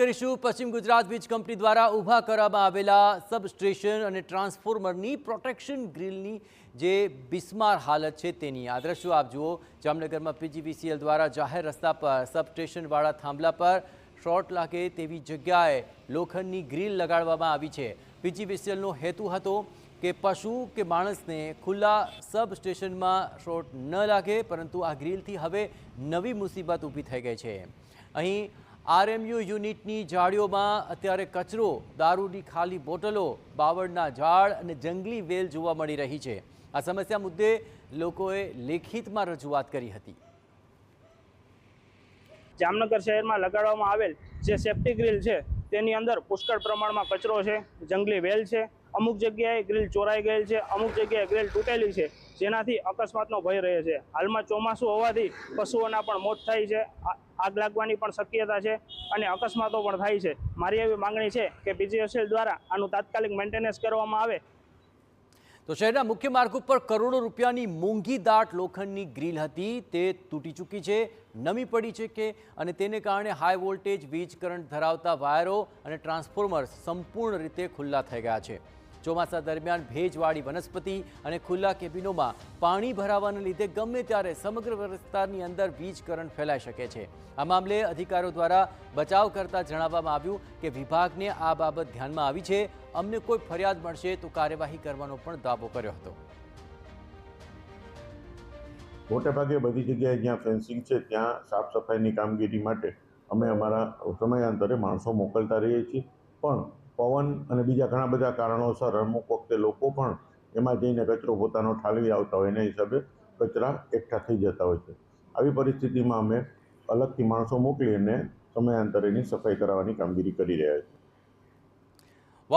કરીશું પશ્ચિમ ગુજરાત વીજ કંપની દ્વારા ઊભા કરવામાં આવેલા સબસ્ટેશન અને ટ્રાન્સફોર્મરની પ્રોટેક્શન ગ્રીલની જે બિસ્માર હાલત છે તેની આ દ્રશ્યો આપ જુઓ। જામનગરમાં પીજીવીસીએલ દ્વારા જાહેર રસ્તા પર સબસ્ટેશનવાળા થાંભલા પર શોર્ટ લાગે તેવી જગ્યાએ લોખંડની ગ્રીલ લગાડવામાં આવી છે। પીજીવીસીએલનો હેતુ હતો કે પશુ કે માણસને ખુલ્લા સબસ્ટેશનમાં શોર્ટ ન લાગે, પરંતુ આ ગ્રીલથી હવે નવી મુસીબત ઊભી થઈ ગઈ છે। અહીં આરએમયુ યુનિટની જાળીઓમાં અત્યારે કચરો, દારૂની ખાલી બોટલો, બાવળના ઝાડ અને જંગલી વેલ જોવા મળી રહી છે। આ સમસ્યા મુદ્દે લોકોએ લેખિતમાં રજૂઆત કરી હતી। જામનગર શહેરમાં લગાડવામાં આવેલ જે સેફ્ટી ગ્રીલ છે તેની અંદર પુષ્કળ પ્રમાણમાં કચરો છે, જંગલી વેલ છે, અમુક જગ્યાએ ગ્રીલ ચોરાઈ ગયેલ છે, અમુક જગ્યાએ ગ્રીલ તૂટેલી છે, જેનાથી અકસ્માતનો ભય રહે છે। હાલમાં ચોમાસું હોવાથી પશુઓના પણ મોત થાય છે, આગ લાગવાની પણ શક્યતા છે અને અકસ્માતો પણ થાય છે। મારી એવી માંગણી છે કે પીજીવીસીએલ દ્વારા આનું તાત્કાલિક મેન્ટેનન્સ કરવામાં આવે। તો શહેરના મુખ્ય માર્ગ ઉપર કરોડો રૂપિયાની મોંઘી દાટ લોખંડની ગ્રીલ હતી તે તૂટી ચૂકી છે, નમી પડી છે કે અને તેને કારણે હાઈ વોલ્ટેજ વીજ કરંટ ધરાવતા વાયરો અને ટ્રાન્સફોર્મર્સ સંપૂર્ણ રીતે ખુલ્લા થઈ ગયા છે। ચોમાસા દરમિયાન ભેજવાળી વનસ્પતિ અને ખુલ્લા કેબિનોમાં પાણી ભરાવાને લીધે ગમે ત્યારે સમગ્ર વિસ્તારની અંદર વીજ કરંટ ફેલાઈ શકે છે। આ મામલે અધિકારીઓ દ્વારા બચાવ કરતા જણાવવામાં આવ્યું કે વિભાગને આ બાબત ધ્યાનમાં આવી છે, અમને કોઈ ફરિયાદ મળશે તો કાર્યવાહી કરવાનો પણ દાવો કર્યો હતો। મોટેભાગે બધી જગ્યાએ જ્યાં ફેન્સિંગ છે ત્યાં સાફ સફાઈની કામગીરી માટે અમે અમારા સમયાંતરે માણસો મોકલતા રહીએ છીએ, પણ પવન અને બીજા ઘણા બધા કારણોસર અમુક વખતે લોકો પણ એમાં જઈને કચરો પોતાનો ઠાલવી આવતા હોય, એના હિસાબે કચરા એકઠા થઈ જતા હોય છે। આવી પરિસ્થિતિમાં અમે અલગથી માણસો મોકલી અને સમયાંતરેની સફાઈ કરાવવાની કામગીરી કરી રહ્યા છીએ।